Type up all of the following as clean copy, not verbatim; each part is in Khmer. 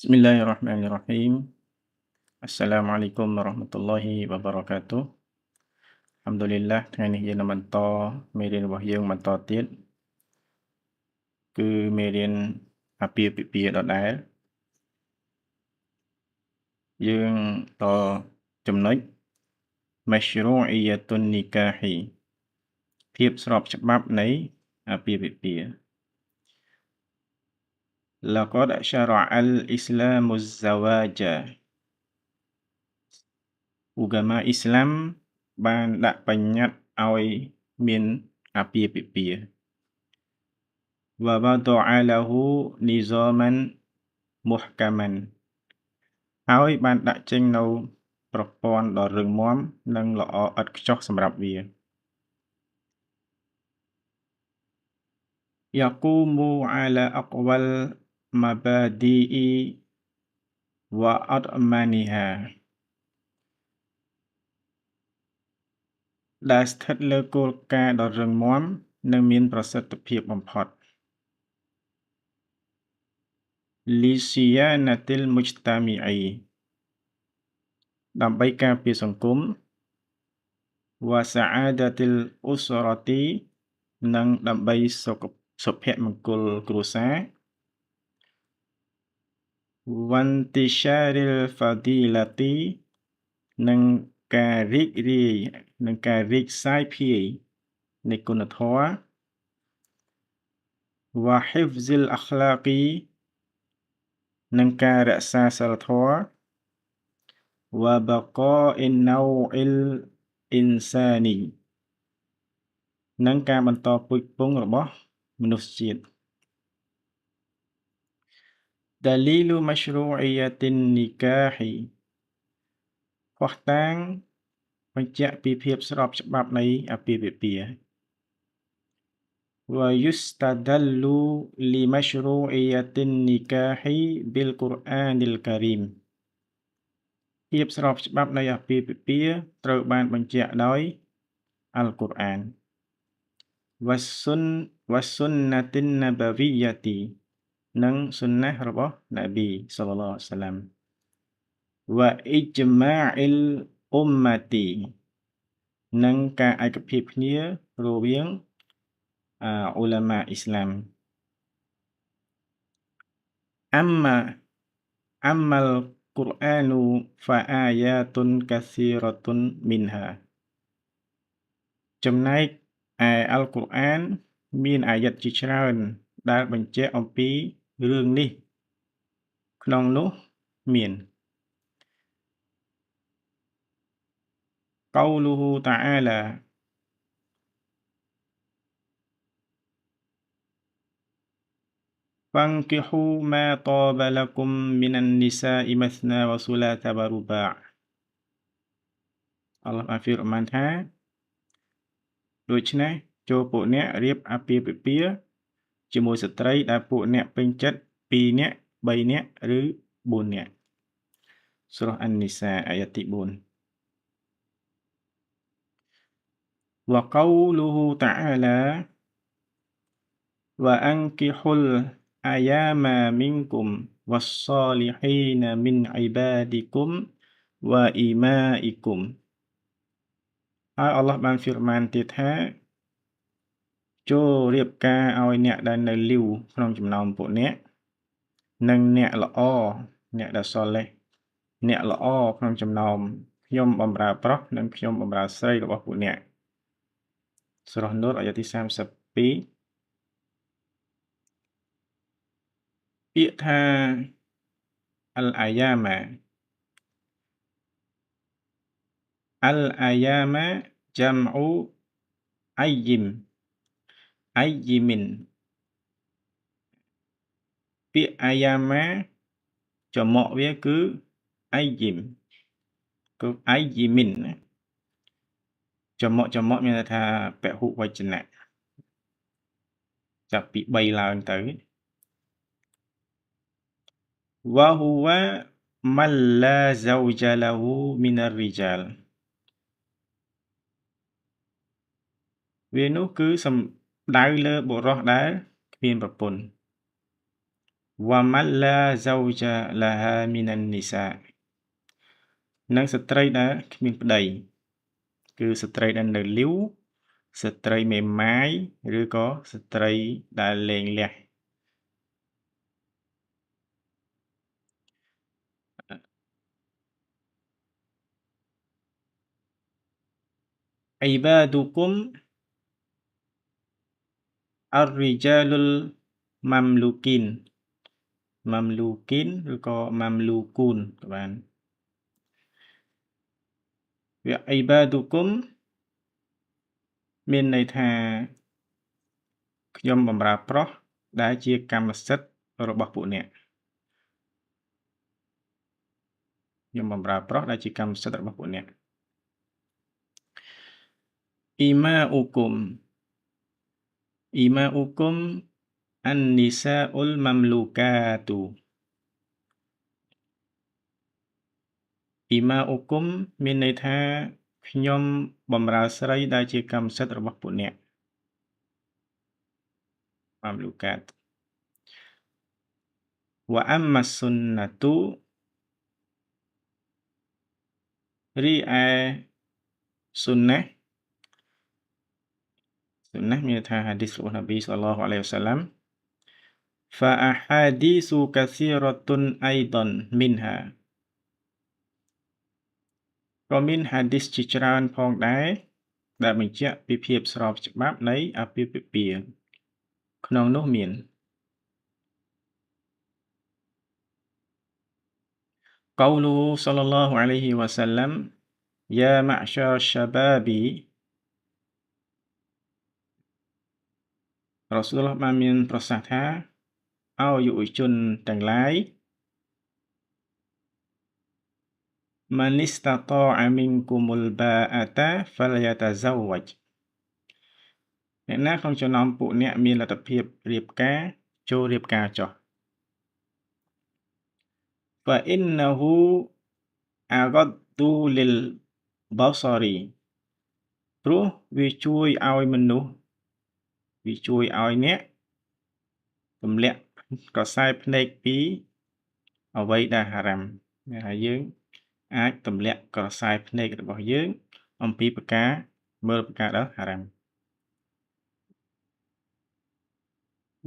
Bismillahirrahmanirrahim. Assalamualaikum warahmatullahi wabarakatuh. Alhamdulillah ថ្ងៃនេះយើងនឹងបន្តមេរៀនរបស់យើងបន្តទៀតគឺមេរៀនអាពាហ៍ពិពាហ៍ដដែលយើងតចំណុច Mashru'iyatun Nikahi ភាពស្របច្បាប់នៃអាពាហ៍ពិពាហ៍ Laqad syara'a al-Islamu az-zawaja ឧបមាអ៊ីស្លាមបានដាក់បញ្ញត្តិឲ្យមានអាពាហ៍ពិពាហ៍ ووضع له نظاما محكما ហើយបានដាក់ចេញនៅប្រព័ន្ធដ៏រឹងមាំនិងល្អឥតខ្ចោះសម្រាប់វា يقوم على أقوى المبادئ وأضمنها ដែលស្ថិតលើគោលការណ៍ដ៏រឹងមាំនិងមានប្រសិទ្ធភាពបំផុត Lisiyanatil mujtami'i ដើម្បីការពារសង្គម wa sa'adatil usrati និងដើម្បីសុភមង្គលគ្រួសារ wantisharil fadilati និងការរីករាយនិងការរីកសាយភាយនៃគុណធម៌ wa hifzil akhlaqi និងការរក្សាសីលធម៌ wa baqa'in naw'il insani និងការបន្តពូជពង្សរបស់មនុស្សជាតិ Dalilu mashru'iyatin nikahi ភស្តុតាងបញ្ជាក់ពីភាពស្របច្បាប់នៃអាពាហ៍ពិពាហ៍ Wa yustadallu li mashru'iyatin nikahi bil Qur'anil Karim ភាពស្របច្បាប់នៃអាពាហ៍ពិពាហ៍ត្រូវបានបញ្ជាក់ដោយអល់កុរអាន Wassunnatin nabawiyyati និងសុណាស់របស់នប៊ីសល្លឡោះអាឡៃហ៊ីវ៉ាសល្លាម Wa ijma'il ummati និងការឯកភាពគ្នារវាងឧលាមាអ៊ីស្លាម Ammal Qur'anu fa ayatun katsiratun minha ចំណែកឯអល់កុរអានមានអាយ៉ាត់ជាច្រើនដែលបញ្ជាក់អំពីរឿងនេះក្នុងនោះមាន Qauluhu ta'ala Fankihu ma taba lakum minan nisa'i mathna wa thulatha wa ruba' អល់ឡោះបានហ្វីរម៉ានថាដូច្នេះចូលពួកអ្នករៀបអាពាហ៍ពិពាហ៍ជាមួយស្ត្រីដែលពួកអ្នកពេញចិត្ត2នាក់3នាក់ឬ4នាក់សូរ៉ាអននីសាអាយ៉ាត់ទី4 Wa qawluhu ta'ala Wa ankihul ayama minkum was-salihina min ibadikum wa ima'ikum ហើយអល់ឡោះបានហ្វីរម៉ានទៀតថាចូលរៀបការឲ្យអ្នកដែលនៅលីវក្នុងចំណោមពួកអ្នកនិងអ្នកល្អអ្នកដែលសលេះអ្នកល្អក្នុងចំណោមខ្ញុំបម្រើប្រុសនិងខ្ញុំបម្រើស្រីរបស់ពួកអ្នកសូរ៉ានូរអាយ៉ាត់ទី32ពាក្យថាអលអាយ៉ាម៉ា jam'u ayyimin ពាក្យអាយ៉ាម៉ាចំមកវាគឺអៃយីមគឺអៃយីមីនណាចំមកមានន័យថាពហុវចនៈចាប់ពី3ឡើងទៅ Wa huwa man la zawja lahu minar rijal វានោះគឺសំដៅលើបុរសដែលគ្មានប្រពន្ធ ومن لا زوج لها من النساء និងស្ត្រីដែលគ្មានប្តីគឺស្ត្រីដែលនៅលីវស្ត្រីមេម៉ាយឬក៏ស្ត្រីដែលលែងលះ عبادكم الرجال المملوكين ឬក៏ mamlukun ក៏បានវា عبادكم មានន័យថាខ្ញុំបម្រើប្រុសដែលជាកម្មសិទ្ធិរបស់ពួកអ្នកខ្ញុំបម្រើប្រុសដែលជាកម្មសិទ្ធិរបស់ពួកអ្នក إماؤكم إماؤكم النساء المملوكات إماؤكم មានន័យថាខ្ញុំបម្រើស្រីដែលជាកម្មសិទ្ធិរបស់ពួកអ្នក mamlukat wa amma sunnatu រីឯ sunnah មានន័យថា hadis របស់នប៊ី sallallahu alaihi wasallam fa ahaditsu katsiratun aidan minha ក៏មាន hadis ជាច្រើនផងដែរដែលបញ្ជាក់ពីភាពស្របច្បាប់នៃអាពាហ៍ពិពាហ៍ក្នុងនោះមាន قوله صلى الله عليه وسلم يا معشر الشباب រ៉ាស៊ូលឡោះបានមានប្រសាសន៍ថាអោយុវជនទាំងឡាយ من استطاع منكم الباءة فليتزوج អ្នកណាក្នុងចំណោមពួកអ្នកមានលទ្ធភាពរៀបការចូលរៀបការចុះ فإنه أغض للبصر ព្រោះវាជួយឲ្យមនុស្សវាជួយឲ្យអ្នកទម្លាក់ក្រសែភ្នែកពីអ្វីដែលហារ៉ាំហើយយើងអាចទម្លាក់ក្រសែភ្នែករបស់យើងអំពីប្រការមើលប្រការដែលហារ៉ាំ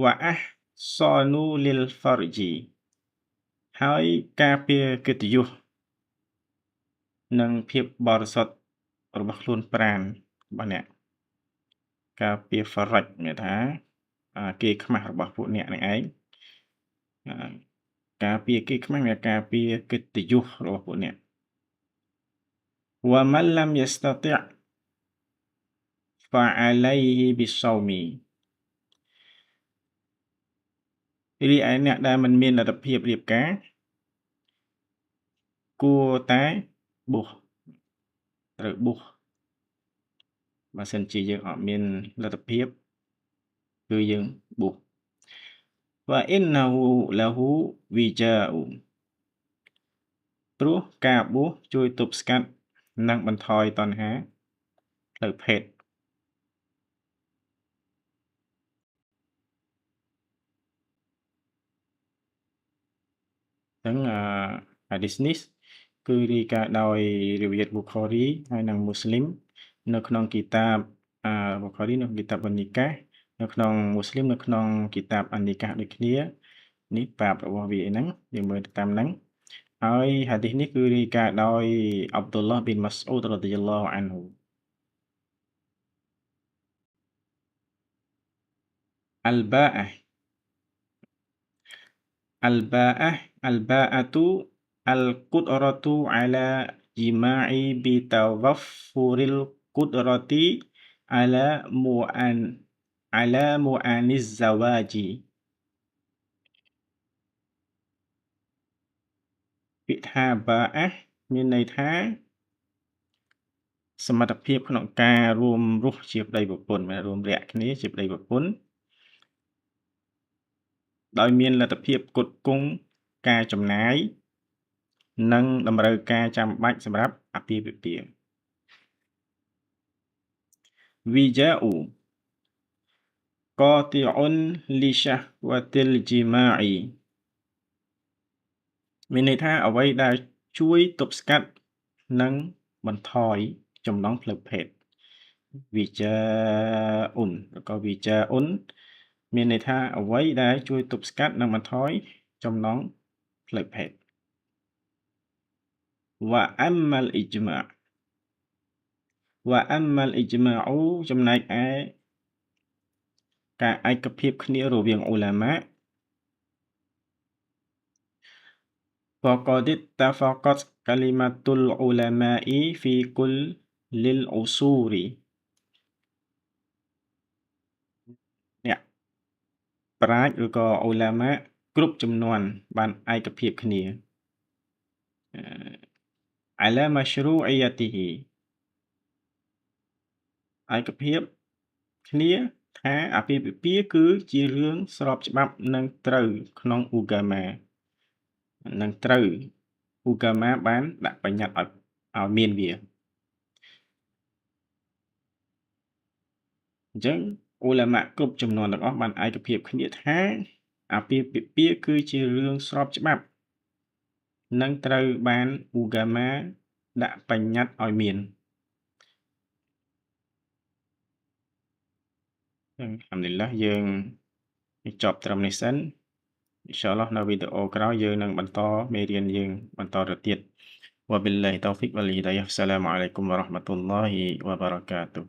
وأحصن للفرج ហើយការពារកិត្តិយសនិងភាពបរិសុទ្ធរបស់ខ្លួនប្រាណរបស់អ្នកការពារ faraj មានថាគេខ្មាស់របស់ពួកអ្នកនឹងឯងការពារគេខ្មាស់មានការពារកិត្តិយសរបស់ពួកអ្នក ومن لم يستطع فعليه بالصوم រីឯអ្នកដែលមិនមានលទ្ធភាពរៀបការគួរតែបួសត្រូវបួសបើសិនជាយើងអត់មានលទ្ធភាពគឺយើងបួស وإنه له وجاء ព្រោះការបួសជួយទប់ស្កាត់និងបន្ថយតណ្ហាផ្លូវភេទ ហ្នឹងhadis នេះគឺរាយការណ៍ដោយរិវាយាត Bukhari ហើយនិង Muslim នៅក្នុងគីតាបBukhari នៅក្នុងគីតាប An-Nikah នៅក្នុង Muslim នៅក្នុងគីតាប An-Nikah ដូចគ្នានេះបាបរបស់វាហ្នឹងយើងមើលតាមហ្នឹងហើយ hadis នេះគឺរាយការណ៍ដោយ Abdullah bin Mas'ud radhiyallahu anhu Al-ba'ah Al-ba'atu al-qudratu ala jima'i bitawaffuril qudrati ala mu'aniz zawaji ពាក្យថា ba'ah មានន័យថាសមត្ថភាពក្នុងការរួមរស់ជាប្តីប្រពន្ធរួមរយៈគ្នាជាប្តីប្រពន្ធដោយមានលទ្ធភាពផ្គត់ផ្គង់ការចំណាយនិងតម្រូវការចាំបាច់សម្រាប់អាពាហ៍ពិពាហ៍ Wija'u qati'un li shahwatil jima'i មានន័យថាអ្វីដែលជួយទប់ស្កាត់និងបន្ថយចំណង់ផ្លូវភេទ Wijaa'un ឬក៏ Wijaa'un មានន័យថាអ្វីដែលជួយទប់ស្កាត់និងបន្ថយចំណង់ផ្លូវភេទ Wa ammal ijma' Wa ammal ijma'u ចំណែកឯការឯកភាពគ្នារវាងឧលាមា فقد اتفقت كلمة العلماء في كل العصور អ្នកប្រាជ្ញឬក៏ឧលាមាគ្រប់ជំនាន់បានឯកភាពគ្នា على مشروعيته ឯកភាពគ្នាថាអាពាហ៍ពិពាហ៍គឺជារឿងស្របច្បាប់និងត្រូវក្នុងឧកាមានឹងត្រូវឧកាមាបានដាក់បញ្ញត្តិឲ្យមានវាអញ្ចឹងឧលាមាគ្រប់ជំនាន់ទាំងអស់បានឯកភាពគ្នាថាអាពាហ៍ពិពាហ៍គឺជារឿងស្របច្បាប់និងត្រូវបានឧកាមាដាក់បញ្ញត្តិឲ្យមានអល់ហាំឌុលីឡាយើងចប់ត្រឹមនេះសិនអ៊ីនសាអល់ឡោះនៅវីដេអូក្រោយយើងនឹងបន្តមេរៀនយើងបន្តទៅទៀត وبالله التوفيق والهداية السلام عليكم ورحمة الله وبركاته